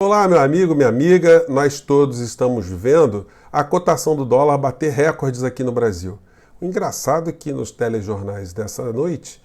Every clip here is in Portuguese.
Olá, meu amigo, minha amiga. Nós todos estamos vendo a cotação do dólar bater recordes aqui no Brasil. O engraçado é que nos telejornais dessa noite,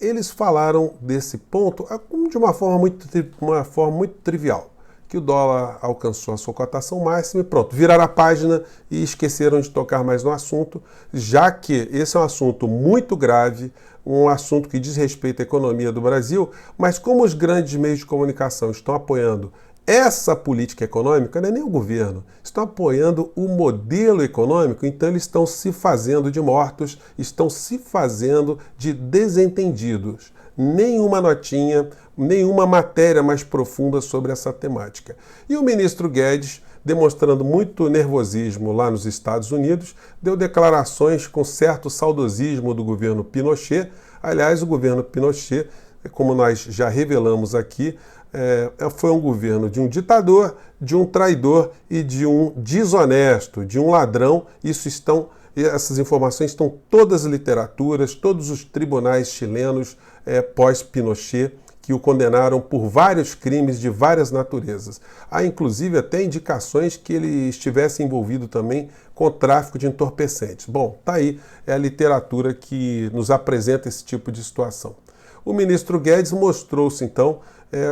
eles falaram desse ponto de uma forma muito trivial, que o dólar alcançou a sua cotação máxima e pronto, viraram a página e esqueceram de tocar mais no assunto, já que esse é um assunto muito grave, um assunto que diz respeito à economia do Brasil, mas como os grandes meios de comunicação estão apoiando essa política econômica, não é nem o governo, estão apoiando o modelo econômico, então eles estão se fazendo de mortos, estão se fazendo de desentendidos. Nenhuma notinha, nenhuma matéria mais profunda sobre essa temática. E o ministro Guedes, demonstrando muito nervosismo lá nos Estados Unidos, deu declarações com certo saudosismo do governo Pinochet. Aliás, o governo Pinochet, como nós já revelamos aqui, foi um governo de um ditador, de um traidor e de um desonesto, de um ladrão. Essas informações estão todas as literaturas, todos os tribunais chilenos pós-Pinochet, que o condenaram por vários crimes de várias naturezas. Há, inclusive, até indicações que ele estivesse envolvido também com tráfico de entorpecentes. Bom, tá aí, é a literatura que nos apresenta esse tipo de situação. O ministro Guedes mostrou-se, então,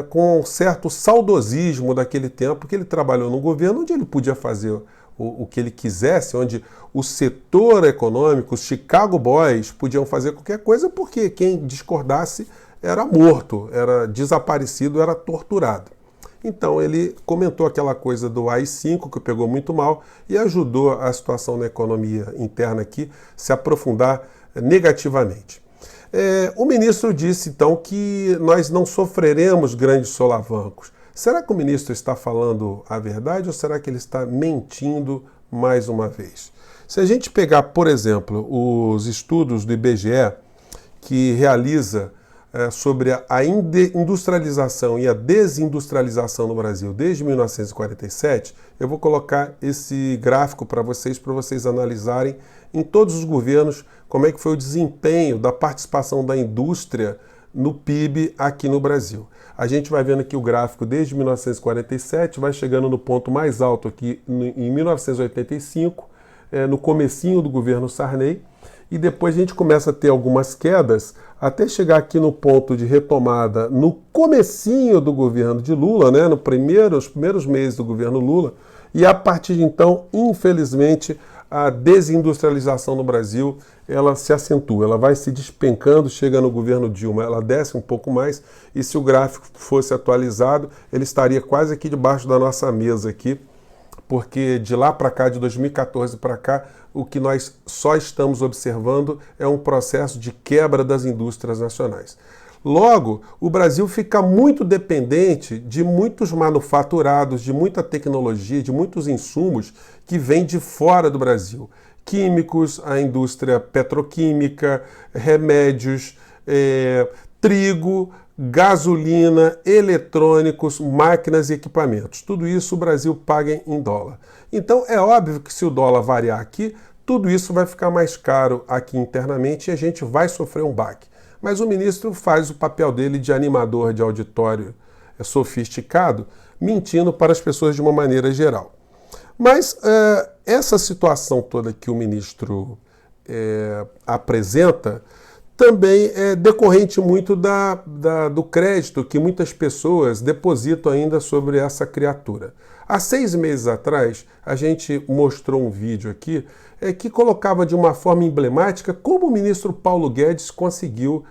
com um certo saudosismo daquele tempo que ele trabalhou no governo, onde ele podia fazer o que ele quisesse, onde o setor econômico, os Chicago Boys, podiam fazer qualquer coisa, porque quem discordasse era morto, era desaparecido, era torturado. Então ele comentou aquela coisa do AI-5, que pegou muito mal, e ajudou a situação na economia interna aqui se aprofundar negativamente. O ministro disse, então, que nós não sofreremos grandes solavancos. Será que o ministro está falando a verdade ou será que ele está mentindo mais uma vez? Se a gente pegar, por exemplo, os estudos do IBGE, que realiza sobre a industrialização e a desindustrialização no Brasil desde 1947, eu vou colocar esse gráfico para vocês analisarem em todos os governos como é que foi o desempenho da participação da indústria no PIB aqui no Brasil. A gente vai vendo aqui o gráfico desde 1947, vai chegando no ponto mais alto aqui em 1985, no comecinho do governo Sarney, e depois a gente começa a ter algumas quedas até chegar aqui no ponto de retomada no comecinho do governo de Lula, né, nos primeiros meses do governo Lula, e a partir de então, infelizmente, a desindustrialização no Brasil, ela se acentua, ela vai se despencando, chega no governo Dilma, ela desce um pouco mais, e se o gráfico fosse atualizado, ele estaria quase aqui debaixo da nossa mesa aqui, porque de lá para cá, de 2014 para cá, o que nós só estamos observando é um processo de quebra das indústrias nacionais. Logo, o Brasil fica muito dependente de muitos manufaturados, de muita tecnologia, de muitos insumos que vêm de fora do Brasil. Químicos, a indústria petroquímica, remédios, trigo, gasolina, eletrônicos, máquinas e equipamentos. Tudo isso o Brasil paga em dólar. Então é óbvio que se o dólar variar aqui, tudo isso vai ficar mais caro aqui internamente e a gente vai sofrer um baque. Mas o ministro faz o papel dele de animador de auditório sofisticado, mentindo para as pessoas de uma maneira geral. Mas essa situação toda que o ministro apresenta também é decorrente muito do crédito que muitas pessoas depositam ainda sobre essa criatura. Há 6 meses atrás, a gente mostrou um vídeo aqui que colocava de uma forma emblemática como o ministro Paulo Guedes conseguiu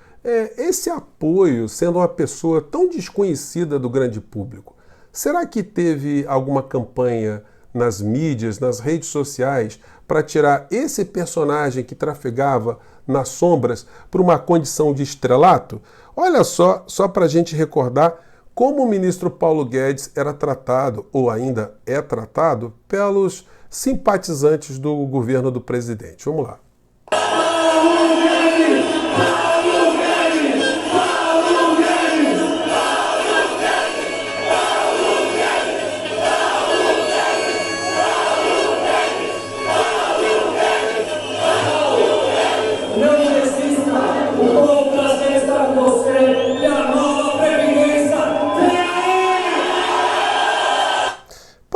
esse apoio, sendo uma pessoa tão desconhecida do grande público. Será que teve alguma campanha nas mídias, nas redes sociais, para tirar esse personagem que trafegava nas sombras para uma condição de estrelato? Olha só para a gente recordar como o ministro Paulo Guedes era tratado, ou ainda é tratado, pelos simpatizantes do governo do presidente. Vamos lá.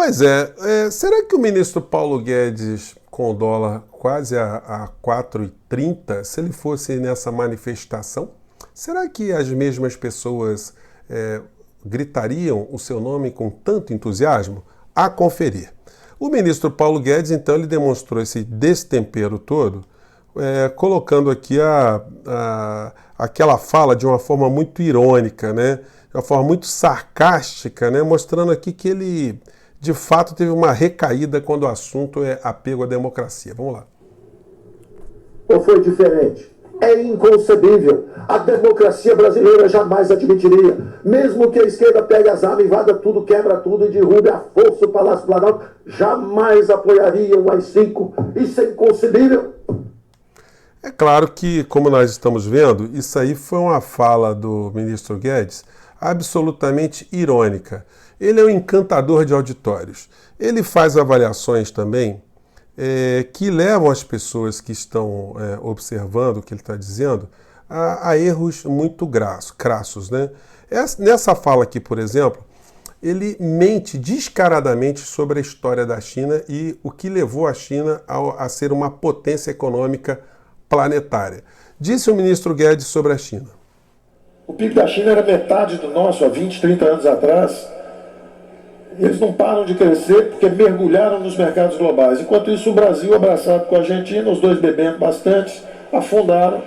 Pois é, será que o ministro Paulo Guedes, com o dólar quase a 4,30, se ele fosse nessa manifestação, será que as mesmas pessoas gritariam o seu nome com tanto entusiasmo? A conferir. O ministro Paulo Guedes, então, ele demonstrou esse destempero todo, colocando aqui aquela fala de uma forma muito irônica, né? De uma forma muito sarcástica, né? Mostrando aqui que ele, de fato, teve uma recaída quando o assunto é apego à democracia. Vamos lá. Ou foi diferente? É inconcebível. A democracia brasileira jamais admitiria. Mesmo que a esquerda pegue as armas, invada tudo, quebra tudo e derrube a força o Palácio Planalto, jamais apoiaria um AI-5. Isso é inconcebível. É claro que, como nós estamos vendo, isso aí foi uma fala do ministro Guedes absolutamente irônica. Ele é um encantador de auditórios. Ele faz avaliações também que levam as pessoas que estão observando o que ele está dizendo a erros muito crassos, né? Nessa fala aqui, por exemplo, ele mente descaradamente sobre a história da China e o que levou a China a ser uma potência econômica planetária. Disse o ministro Guedes sobre a China. O PIB da China era metade do nosso há 20, 30 anos atrás. Eles não param de crescer porque mergulharam nos mercados globais. Enquanto isso, o Brasil, abraçado com a Argentina, os dois bebendo bastante, afundaram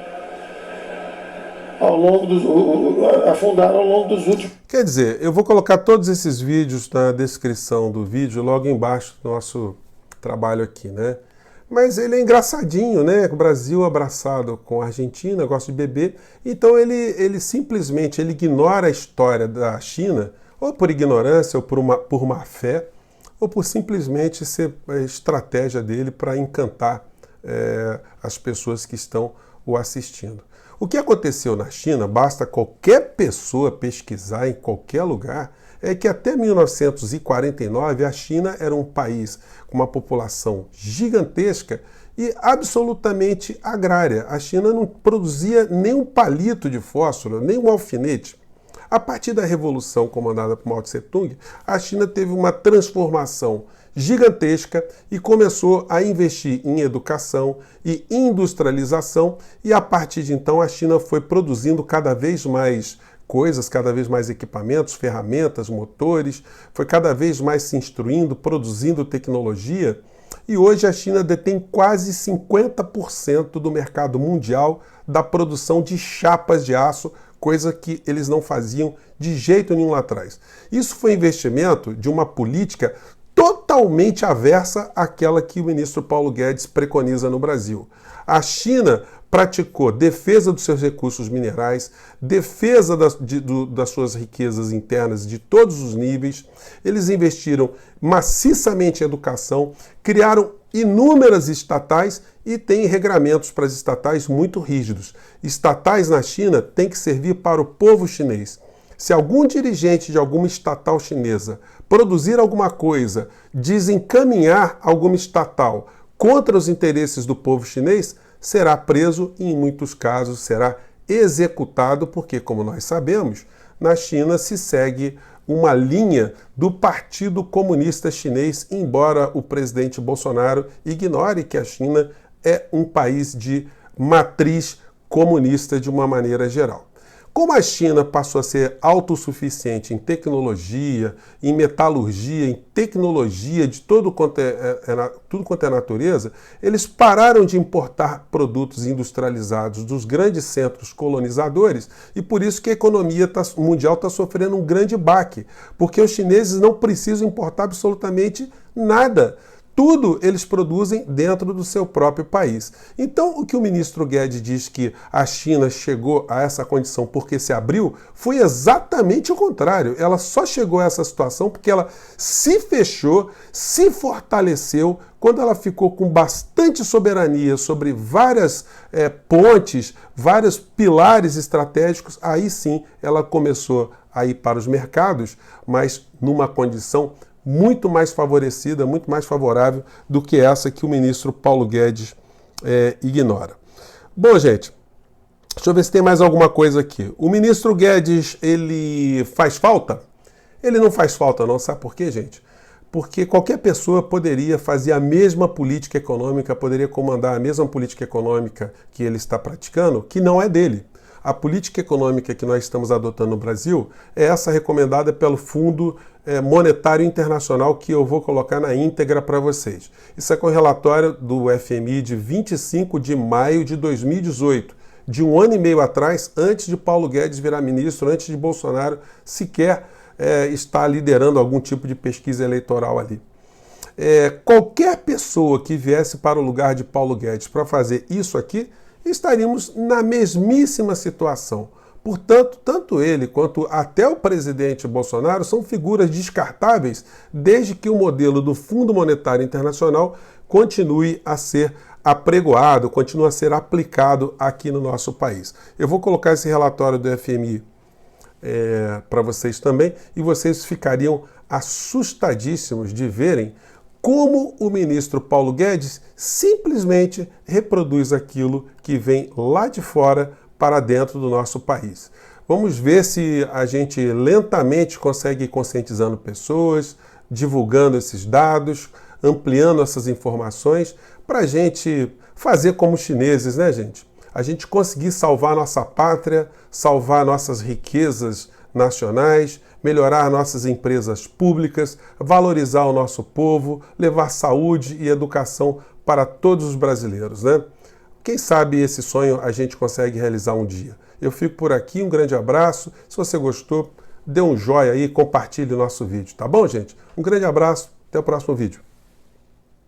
ao longo dos últimos... Quer dizer, eu vou colocar todos esses vídeos na descrição do vídeo, logo embaixo do nosso trabalho aqui, né? Mas ele é engraçadinho, né? O Brasil abraçado com a Argentina, gosta de beber. Então ele simplesmente ignora a história da China, ou por ignorância, ou por má fé, ou por simplesmente ser a estratégia dele para encantar as pessoas que estão o assistindo. O que aconteceu na China, basta qualquer pessoa pesquisar em qualquer lugar, é que até 1949 a China era um país com uma população gigantesca e absolutamente agrária. A China não produzia nem um palito de fósforo, nem um alfinete. A partir da Revolução comandada por Mao Tse-tung, a China teve uma transformação gigantesca e começou a investir em educação e industrialização, e a partir de então a China foi produzindo cada vez mais coisas, cada vez mais equipamentos, ferramentas, motores, foi cada vez mais se instruindo, produzindo tecnologia, e hoje a China detém quase 50% do mercado mundial da produção de chapas de aço, coisa que eles não faziam de jeito nenhum lá atrás. Isso foi investimento de uma política totalmente aversa àquela que o ministro Paulo Guedes preconiza no Brasil. A China praticou defesa dos seus recursos minerais, defesa das suas riquezas internas de todos os níveis. Eles investiram maciçamente em educação, criaram inúmeras estatais e têm regramentos para as estatais muito rígidos. Estatais na China têm que servir para o povo chinês. Se algum dirigente de alguma estatal chinesa produzir alguma coisa, desencaminhar alguma estatal contra os interesses do povo chinês, será preso e, em muitos casos, será executado, porque, como nós sabemos, na China se segue uma linha do Partido Comunista Chinês, embora o presidente Bolsonaro ignore que a China é um país de matriz comunista de uma maneira geral. Como a China passou a ser autossuficiente em tecnologia, em metalurgia, em tecnologia de tudo quanto é natureza, eles pararam de importar produtos industrializados dos grandes centros colonizadores e por isso que a economia mundial está sofrendo um grande baque, porque os chineses não precisam importar absolutamente nada. Tudo eles produzem dentro do seu próprio país. Então, o que o ministro Guedes diz que a China chegou a essa condição porque se abriu, foi exatamente o contrário. Ela só chegou a essa situação porque ela se fechou, se fortaleceu, quando ela ficou com bastante soberania sobre várias pontes, vários pilares estratégicos, aí sim ela começou a ir para os mercados, mas numa condição muito mais favorecida, muito mais favorável do que essa que o ministro Paulo Guedes ignora. Bom, gente, deixa eu ver se tem mais alguma coisa aqui. O ministro Guedes, ele faz falta? Ele não faz falta não, sabe por quê, gente? porque qualquer pessoa poderia fazer a mesma política econômica, poderia comandar a mesma política econômica que ele está praticando, que não é dele. A política econômica que nós estamos adotando no Brasil é essa recomendada pelo Fundo Monetário Internacional, que eu vou colocar na íntegra para vocês. Isso é com o relatório do FMI de 25 de maio de 2018, de um ano e meio atrás, antes de Paulo Guedes virar ministro, antes de Bolsonaro sequer estar liderando algum tipo de pesquisa eleitoral ali. Qualquer pessoa que viesse para o lugar de Paulo Guedes para fazer isso aqui, estaríamos na mesmíssima situação. Portanto, tanto ele quanto até o presidente Bolsonaro são figuras descartáveis, desde que o modelo do Fundo Monetário Internacional continue a ser apregoado, continue a ser aplicado aqui no nosso país. Eu vou colocar esse relatório do FMI para vocês também, e vocês ficariam assustadíssimos de verem como o ministro Paulo Guedes simplesmente reproduz aquilo que vem lá de fora para dentro do nosso país. Vamos ver se a gente lentamente consegue ir conscientizando pessoas, divulgando esses dados, ampliando essas informações, para a gente fazer como os chineses, né, gente? A gente conseguir salvar nossa pátria, salvar nossas riquezas nacionais, melhorar nossas empresas públicas, valorizar o nosso povo, levar saúde e educação para todos os brasileiros, né? Quem sabe esse sonho a gente consegue realizar um dia. Eu fico por aqui, um grande abraço. Se você gostou, dê um joinha aí, compartilhe o nosso vídeo, tá bom, gente? Um grande abraço, até o próximo vídeo.